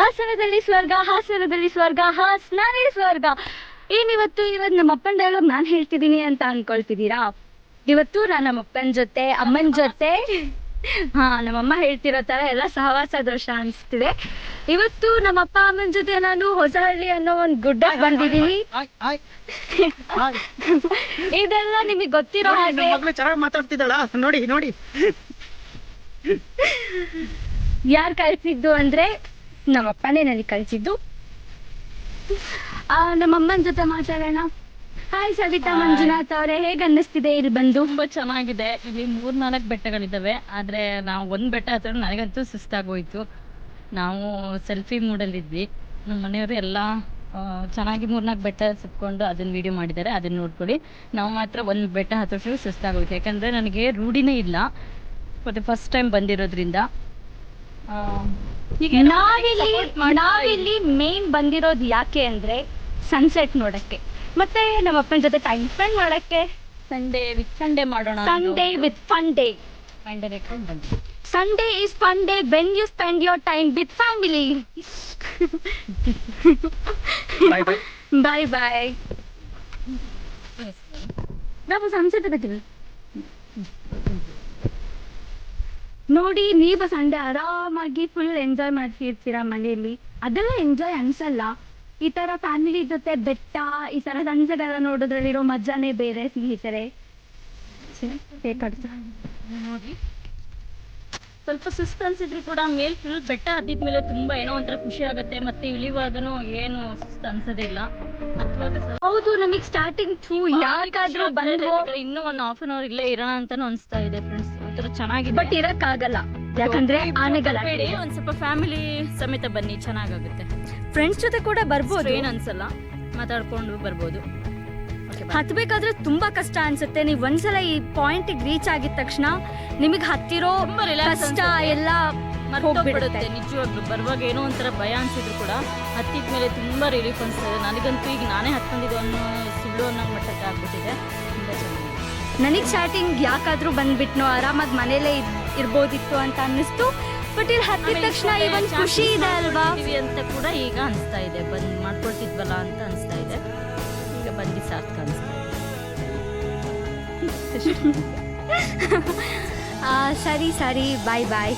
ಹಾಸನದಲ್ಲಿ ಸ್ವರ್ಗ, ಹಾಸನದಲ್ಲಿ ಸ್ವರ್ಗ, ನಾನೇ ಸ್ವರ್ಗ. ಇವತ್ತು ನಮ್ಮ ಅಪ್ಪನ ಡೈಲಾಗ್ ನಾನು ಹೇಳ್ತಿದ್ದೀನಿ ಅಂತ ಅನ್ಕೊಳ್ತಿದ್ದೀರಾ? ಇವತ್ತು ನಾನು ನಮ್ಮ ಅಪ್ಪನ ಜೊತೆ, ಅಮ್ಮನ ಜೊತೆ, ನಮ್ಮಮ್ಮ ಹೇಳ್ತಿರೋ ತರ ಎಲ್ಲ ಸಹವಾಸ ದೋಷ ಅನಿಸ್ತಿದೆ. ಇವತ್ತು ನಮ್ಮ ಅಪ್ಪ ಅಮ್ಮನ ಜೊತೆ ನಾನು ಹೊಸಹಳ್ಳಿ ಅನ್ನೋ ಒಂದು ಗುಡ್ಡಕ್ಕೆ ಬಂದಿದ್ದೀನಿ. ಇದೆಲ್ಲ ನಿಮಗೆ ಗೊತ್ತಿರೋ ಹಾಗೆ. ಚೆನ್ನಾಗಿ ಮಾತಾಡ್ತಿದ್ದಾಳ ನೋಡಿ ನೋಡಿ. ಯಾರು ಕಳ್ಸಿದ್ದು ಅಂದ್ರೆ ನಮ್ಮಪ್ಪನೇ ನನಗೆ ಕಳ್ಸಿದ್ದು. ನಮ್ಮಮ್ಮನ ಜೊತೆ ಮಾತಾಡೋಣ. ಹಾಯ್ ಸವಿತಾ ಮಂಜುನಾಥ್ ಅವರೇ, ಹೇಗೆ ಅನ್ನಿಸ್ತಿದೆ ಇಲ್ಲಿ ಬಂದು? ತುಂಬಾ ಚೆನ್ನಾಗಿದೆ. ಇಲ್ಲಿ 3-4 ಬೆಟ್ಟಗಳಿದ್ದಾವೆ. ಆದ್ರೆ ನಾವು ಒಂದ್ ಬೆಟ್ಟ ಹತ್ರ ನನಗಂತೂ ಸುಸ್ತಾಗೋಯ್ತು. ನಾವು ಸೆಲ್ಫಿ ಮೂಡಲ್ಲಿದ್ವಿ. ನಮ್ಮ ಮನೆಯವರು ಎಲ್ಲ ಚೆನ್ನಾಗಿ 3-4 ಬೆಟ್ಟ ಸುತ್ಕೊಂಡು ಅದನ್ನ ವಿಡಿಯೋ ಮಾಡಿದ್ದಾರೆ, ಅದನ್ನ ನೋಡ್ಕೊಳ್ಳಿ. ನಾವು ಮಾತ್ರ ಒಂದ್ ಬೆಟ್ಟ ಹತ್ತಷ್ಟು ಸುಸ್ತಾಗೋಯ್ತು. ಯಾಕಂದ್ರೆ ನನಗೆ ರೂಢಿನೇ ಇಲ್ಲ, ಮತ್ತೆ ಫಸ್ಟ್ ಟೈಮ್ ಬಂದಿರೋದ್ರಿಂದ. ನಾವಿಲ್ಲಿ ಮೇನ್ ಬಂದಿರೋದು ಯಾಕೆ ಅಂದ್ರೆ ಸನ್ಸೆಟ್ ನೋಡಕ್ಕೆ, ಮತ್ತೆ ನಮ್ಮ ಅಪ್ಪನ ಜೊತೆ ಟೈಮ್ ಸ್ಪೆಂಡ್ ಮಾಡಕ್ಕೆ. ಸಂಡೇ ವಿತ್ ಸಂಡೇ ಮಾಡೋಣ. Sunday with fun day. Sunday is fun day when you spend your time with family. Bye bye. Bye bye. ನಾವು ಸನ್ಸೆಟ್ ಬರ್ತೀವಿ ನೋಡಿ. ನೀವು ಸಂಡೇ ಆರಾಮಾಗಿ ಫುಲ್ ಎಂಜಾಯ್ ಮಾಡ್ತಿರ್ತೀರಾ ಮನೆಯಲ್ಲಿ. ಅದೆಲ್ಲ ಎಂಜಾಯ್ ಅನ್ಸಲ್ಲ. ಈ ತರ ಫ್ಯಾಮಿಲಿ ಜೊತೆ ಬೆಟ್ಟ, ಈ ತರ ಸನ್ಸೆಟ್ ಎಲ್ಲ ನೋಡೋದ್ರಲ್ಲಿರೋ ಮಜಾನೇ ಬೇರೆ ಸ್ನೇಹಿತರೆ. ನೋಡಿ, ಸ್ವಲ್ಪ ಸುಸ್ತು ಅನ್ಸಿದ್ರು ಕೂಡ ಮೇಲ್ ಫುಲ್ ಬೆಟ್ಟ ಹತ್ತಿದ್ಮೇಲೆ ತುಂಬಾ ಏನೋ ಒಂಥರ ಖುಷಿ ಆಗುತ್ತೆ. ಮತ್ತೆ ಇಳಿವಾಗನು ಏನು ಸುಸ್ತು ಅನ್ಸೋದಿಲ್ಲ. ಹೌದು, ನಮಗ್ ಸ್ಟಾರ್ಟಿಂಗ್ ಯಾಕಾದ್ರೂ ಬಂದು ಇನ್ನೂ 1/2 an hour ಇಲ್ಲೇ ಇರೋಣ ಅಂತಾನು ಅನ್ಸ್ತಾ ಇದೆ ಫ್ರೆಂಡ್ಸ್. ಒಂಥರ ಚೆನ್ನಾಗಿದೆ, ಬಟ್ ಇರಕ್ ಆಗಲ್ಲ ಯಾಕಂದ್ರೆ ಆನೆಗಳ. ಒಂದ್ ಸ್ವಲ್ಪ ಫ್ಯಾಮಿಲಿ ಸಮೇತ ಬನ್ನಿ, ಚೆನ್ನಾಗಾಗುತ್ತೆ. ಫ್ರೆಂಡ್ಸ್ ಜೊತೆ ಕೂಡ ಬರ್ಬೋದು, ಏನ್ ಅನ್ಸಲ್ಲ, ಮಾತಾಡ್ಕೊಂಡು ಬರ್ಬೋದು. ಹತ್ಬೇಕಾದ್ರೆ ತುಂಬಾ ಕಷ್ಟ ಅನ್ಸುತ್ತೆ. ನೀವ್ ಒಂದ್ಸಲ ಈ ಪಾಯಿಂಟ್ ರೀಚ್ ಆಗಿದ ತಕ್ಷಣ ನಿಮಗ್ ಹತ್ತಿರೋ ಕಷ್ಟ ಎಲ್ಲ ಹೋಗ್ಬಿಡುತ್ತೆ. ನಿಜವಾಗ್ಲು ಬರುವಾಗ ಏನೋ ಒಂಥರ ಭಯ ಅನ್ಸಿದ್ರು ಕೂಡ ಹತ್ತಿದ್ಮೇಲೆ ತುಂಬಾ ರಿಲೀಫ್ ಅನ್ಸ್ತದೆ. ನನಗಂತೂ ಈಗ ನಾನೇ ಹತ್ಕೊಂಡಿದ್ದು ಅನ್ನೋ ಸುಳ್ಳು ಅನ್ನೋ ಮಟ್ಟಕ್ಕೆ ಆಗ್ಬಿಟ್ಟಿದೆ. ತುಂಬಾ ಚೆನ್ನಾಗಿದೆ. ನನಗ್ ಸ್ಟಾರ್ಟಿಂಗ್ ಯಾಕಾದ್ರೂ ಬಂದ್ಬಿಟ್ನೋ, ಆರಾಮಾಗಿ ಮನೇಲೆ ಇರ್ಬೋದಿತ್ತು ಅಂತ ಅನ್ನಿಸ್ತು. ಬಟ್ ಇಲ್ಲಿ ಹತ್ತಿದ ತಕ್ಷಣ ಈ ಒಂದು ಖುಷಿ ಇದೆ ಅಲ್ವಾ ಅಂತ ಕೂಡ ಈಗ ಅನಿಸ್ತಾ ಇದೆ. ಬಂದ್ ಮಾಡ್ಕೊಳ್ತಿದ್ವಲ್ಲ ಅಂತ ಅನಿಸ್ತಾ ಇದೆ. ಈಗ ಬಂದು ಸಾರ್ಥಕ ಅನಿಸ್ತಾ ಇದೆ. ಸರಿ ಬಾಯ್ ಬಾಯ್.